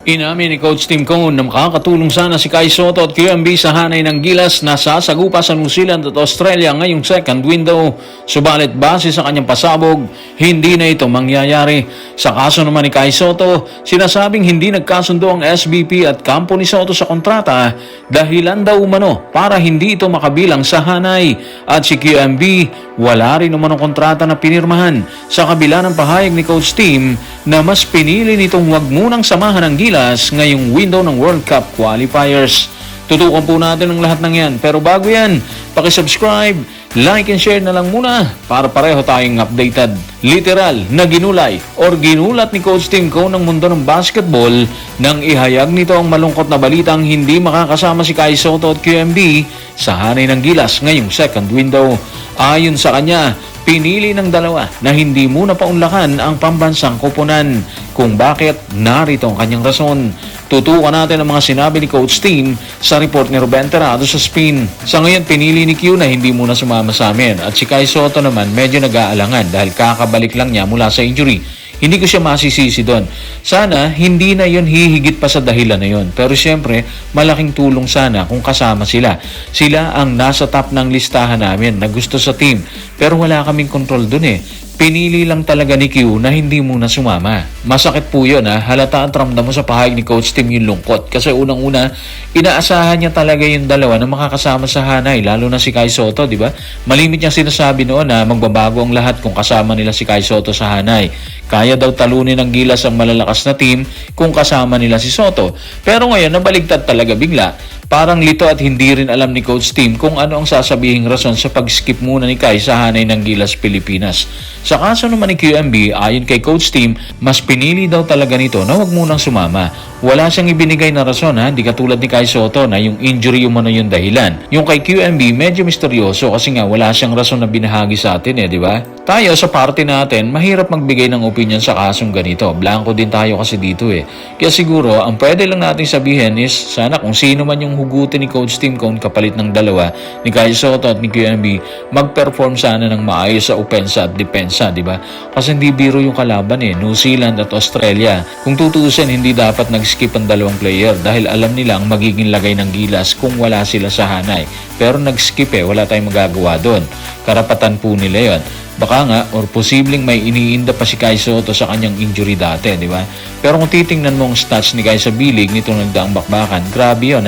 Inamin ni Coach Tim Cone na makakatulong sana si Kai Sotto at QMB sa hanay ng Gilas na sasagupa sa New Zealand at Australia ngayong second window. Subalit base sa kanyang pasabog, hindi na ito mangyayari. Sa kaso naman ni Kai Sotto, sinasabing hindi nagkasundo ang SBP at kampo ni Sotto sa kontrata dahilan daw umano para hindi ito makabilang sa hanay. At si QMB, wala rin naman ang kontrata na pinirmahan. Sa kabila ng pahayag ni Coach Tim na mas pinili nitong wag munang samahan ng Gilas ngayong window ng World Cup qualifiers. Tutukan po natin ang lahat ng yan. Pero bago yan, pakisubscribe, like and share na lang muna para pareho tayong updated. Literal na ginulay or ginulat ni Coach Tim Cone ng mundo ng basketball nang ihayag nito ang malungkot na balitang hindi makakasama si Kai Sotto at QMB sa hanay ng Gilas ngayong second window. Ayon sa kanya, pinili ng dalawa na hindi muna paunlakan ang pambansang koponan. Kung bakit, narito ang kanyang rason. Tutukan natin ang mga sinabi ni Coach Tim sa report ni Ruben Terrado sa Spin. Sa ngayon, pinili ni Q na hindi muna sumama sa amin. At si Kai Sotto naman medyo nag-aalangan dahil kakabalik lang niya mula sa injury. Hindi ko siya masisisi doon. Sana hindi na yon hihigit pa sa dahilan na yon. Pero siyempre, malaking tulong sana kung kasama sila. Sila ang nasa top ng listahan namin na gusto sa team. Pero wala kaming control doon eh. Pinili lang talaga ni Q na hindi muna sumama. Masakit po yun ha. Halata at ramdam mo sa pahayag ni Coach Tim yung lungkot. Kasi unang-una, inaasahan niya talaga yung dalawa na makakasama sa hanay. Lalo na si Kai Sotto, di ba? Malimit niyang sinasabi noon na magbabago ang lahat kung kasama nila si Kai Sotto sa hanay. Kaya daw talunin ng Gilas ang malalakas na team kung kasama nila si Sotto. Pero ngayon, nabaligtad talaga bigla. Parang lito at hindi rin alam ni Coach Tim kung ano ang sasabihing rason sa pag-skip muna ni Kai sa hanay ng Gilas Pilipinas. Sa kaso naman ni QMB, ayon kay Coach Tim, mas pinili daw talaga nito na wag munang sumama. Wala siyang ibinigay na rason ha, hindi katulad ni Kai Sotto na yung injury umano yung dahilan. Yung kay QMB medyo misteryoso kasi nga wala siyang rason na binahagi sa atin di ba? Tayo sa party natin, mahirap magbigay ng opinion sa kasong ganito. Blanco din tayo kasi dito Kaya siguro, ang pwede lang natin sabihin is sana kung sino man yung hugutin ni Coach Tim Cone kapalit ng dalawa, ni Kai Sotto at ni QMB, mag-perform sana ng maayos sa opensa at depensa, di ba? Kasi hindi biro yung kalaban New Zealand at Australia. Kung tutusin, hindi dapat nag-skip ang dalawang player dahil alam nila ang magiging lagay ng Gilas kung wala sila sa hanay. Pero nag-skip wala tayong magagawa doon. Karapatan po nila yon. Baka nga, or posibleng may iniinda pa si Kai Sotto sa kanyang injury dati, di ba? Pero kung titingnan mo ang stats ni Kai sa bilig nitong nagdaang bakbakan, grabe yun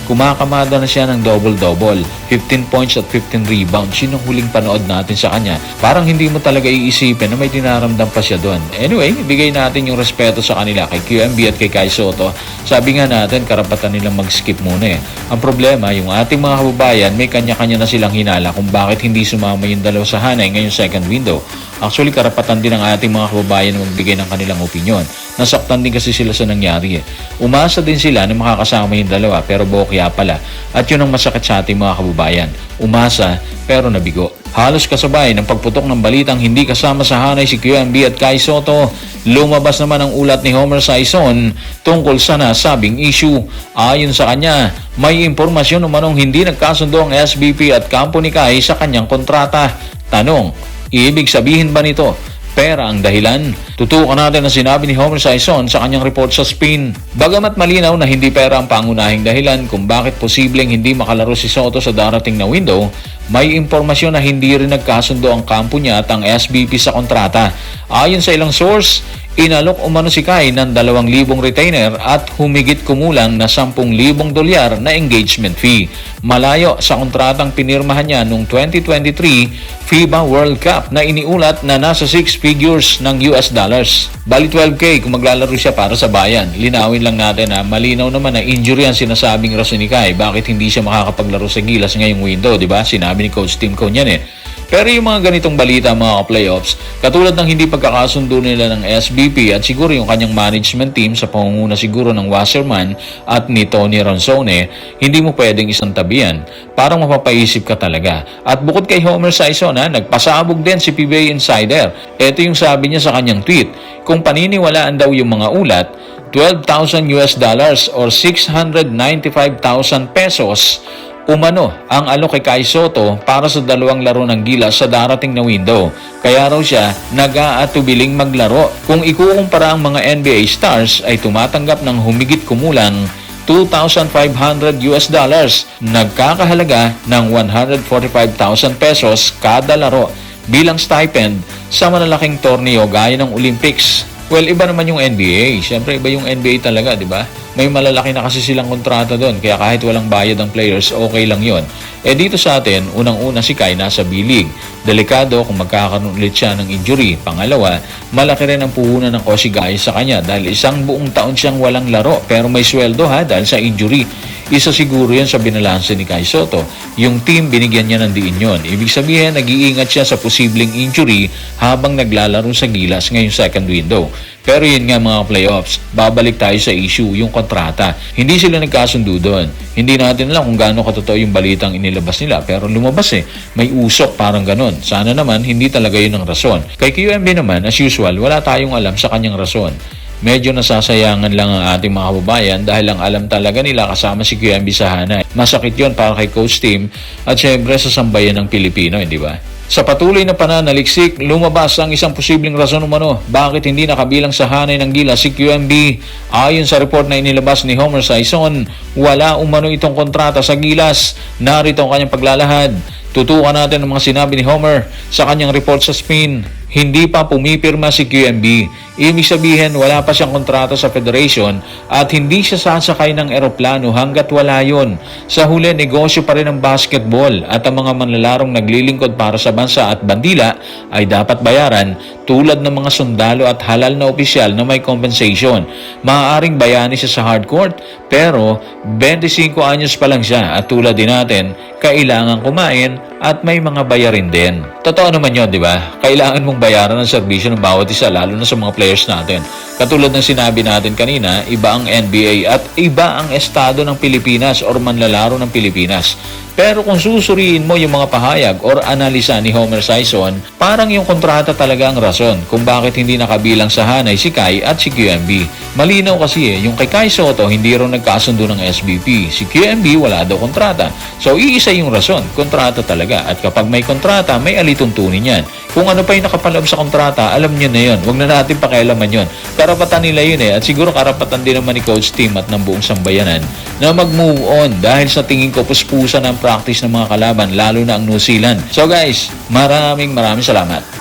Kumakamada na siya ng double-double. 15 points at 15 rebounds. Yun ang huling panood natin sa kanya. Parang hindi mo talaga iisipin na may dinaramdam pa siya doon. Anyway, ibigay natin yung respeto sa kanila kay QMB at kay Kai Sotto. Sabi nga natin, karapatan nilang mag-skip muna Ang problema, yung ating mga kababayan, may kanya-kanya na silang hinala kung bakit hindi sumama yung dalawa sa hanay ngayong second window. Actually, karapatan din ng ating mga kababayan na magbigay ng kanilang opinyon. Nasaktan din kasi sila sa nangyari Umasa din sila na makakasama yung dalawa pero bokya pala. At yun ang masakit sa ating mga kababayan. Umasa pero nabigo. Halos kasabay ng pagputok ng balitang hindi kasama sa hanay si QMB at Kai Sotto, lumabas naman ang ulat ni Homer Saison tungkol sa nasabing issue. Ayon sa kanya, may impormasyon umanong hindi nagkasundo ang SBP at kampo ni Kai sa kanyang kontrata. Tanong, ibig sabihin ba nito pera ang dahilan? Tutukan natin ang sinabi ni Homer Saison sa kanyang report sa Spin. Bagamat malinaw na hindi pera ang pangunahing dahilan kung bakit posibleng hindi makalaro si Sotto sa darating na window, may impormasyon na hindi rin nagkasundo ang kampo niya at ang SBP sa kontrata. Ayon sa ilang source, inalok umano si Kai ng 2,000 retainer at humigit kumulang na 10,000 dolyar na engagement fee. Malayo sa kontratang pinirmahan niya noong 2023 FIBA World Cup na iniulat na nasa 6 figures ng US dollars. Bali 12K kung maglalaro siya para sa bayan. Linawin lang natin malinaw naman na injury ang sinasabing rason ni Kai bakit hindi siya makakapaglaro sa Gilas ngayong window, di ba? Sinabi ni Coach Tim Cone yan Pero yung mga ganitong balita mga playoffs, katulad ng hindi pagkakasundo nila ng SBP at siguro yung kanyang management team sa pangunguna siguro ng Wasserman at ni Tony Ronzone, hindi mo pwedeng isang tabihan. Parang mapapaisip ka talaga. At bukod kay Homer Saison, nagpasabog din si PBA Insider. Ito yung sabi niya sa kanyang tweet. Kung paniniwalaan daw yung mga ulat, 12,000 US dollars or 695,000 pesos umano ang alok kay Kai Sotto para sa dalawang laro ng Gilas sa darating na window. Kaya raw siya nag-aatubiling maglaro. Kung ikukumpara ang mga NBA stars ay tumatanggap ng humigit kumulang $2,500 nagkakahalaga ng 145,000 pesos kada laro bilang stipend sa malalaking torneo gaya ng Olympics. Well, iba naman yung NBA. Siyempre, iba yung NBA talaga, di ba? May malalaki na kasi silang kontrata doon. Kaya kahit walang bayad ang players, okay lang yon. Dito sa atin, unang-una si Kai nasa B-League. Delikado kung magkakaroon ulit siya ng injury. Pangalawa, malaki rin ang puhunan ng Koshigaya sa kanya dahil isang buong taon siyang walang laro. Pero may sweldo dahil sa injury. Isa siguro yan sa binalanse ni Kai Sotto. Yung team, binigyan niya ng diin yun. Ibig sabihin, nag-iingat siya sa posibleng injury habang naglalaro sa Gilas ngayong second window. Pero yun nga mga playoffs, babalik tayo sa issue, yung kontrata. Hindi sila nagkasundo doon. Hindi natin alam kung gaano katotoo yung balitang inilabas nila. Pero lumabas may usok parang ganon. Sana naman, hindi talaga yun ang rason. Kay QMB naman, as usual, wala tayong alam sa kanyang rason. Medyo nasasayangan lang ang ating mga kababayan dahil ang alam talaga nila kasama si QMB sa hanay. Masakit yon para kay Coach Tim at syempre sa sambayan ng Pilipino, hindi ba? Sa patuloy na pananaliksik, lumabas ang isang posibleng rason umano bakit hindi nakabilang sa hanay ng Gilas si QMB. Ayon sa report na inilabas ni Homer Sison, wala umano itong kontrata sa Gilas. Narito ang kanyang paglalahad. Tutukan natin ang mga sinabi ni Homer sa kanyang report sa Spin. Hindi pa pumipirma si QMB. Ibig sabihin, wala pa siyang kontrata sa Federation at hindi siya sasakay ng eroplano hanggat wala yun. Sa huli, negosyo pa rin ang basketball at ang mga manlalarong naglilingkod para sa bansa at bandila ay dapat bayaran tulad ng mga sundalo at halal na opisyal na may compensation. Maaaring bayani siya sa hardcourt pero 25 anyos pa lang siya at tulad din natin, kailangan kumain at may mga bayarin din. Totoo naman yun, di ba? Kailangan mong bayaran ang serbisyo ng bawat isa, lalo na sa mga players natin. Katulad ng sinabi natin kanina, iba ang NBA at iba ang estado ng Pilipinas or manlalaro ng Pilipinas. Pero kung susuriin mo yung mga pahayag or analisa ni Homer Sison, parang yung kontrata talaga ang rason kung bakit hindi nakabilang sa hanay si Kai at si QMB. Malinaw kasi yung kay Kai Sotto hindi raw nagkasundo ng SBP. Si QMB wala daw kontrata. So iisa yung rason, kontrata talaga. At kapag may kontrata, may alituntunin yan. Kung ano pa yung nakapaloob sa kontrata, alam nyo na yun. Huwag na natin pakialaman yun. Karapatan nila yun At siguro karapatan din naman ni Coach Tim at ng buong sambayanan na mag-move on dahil sa tingin ko puspusan ang practice ng mga kalaban, lalo na ang New Zealand. So guys, maraming salamat.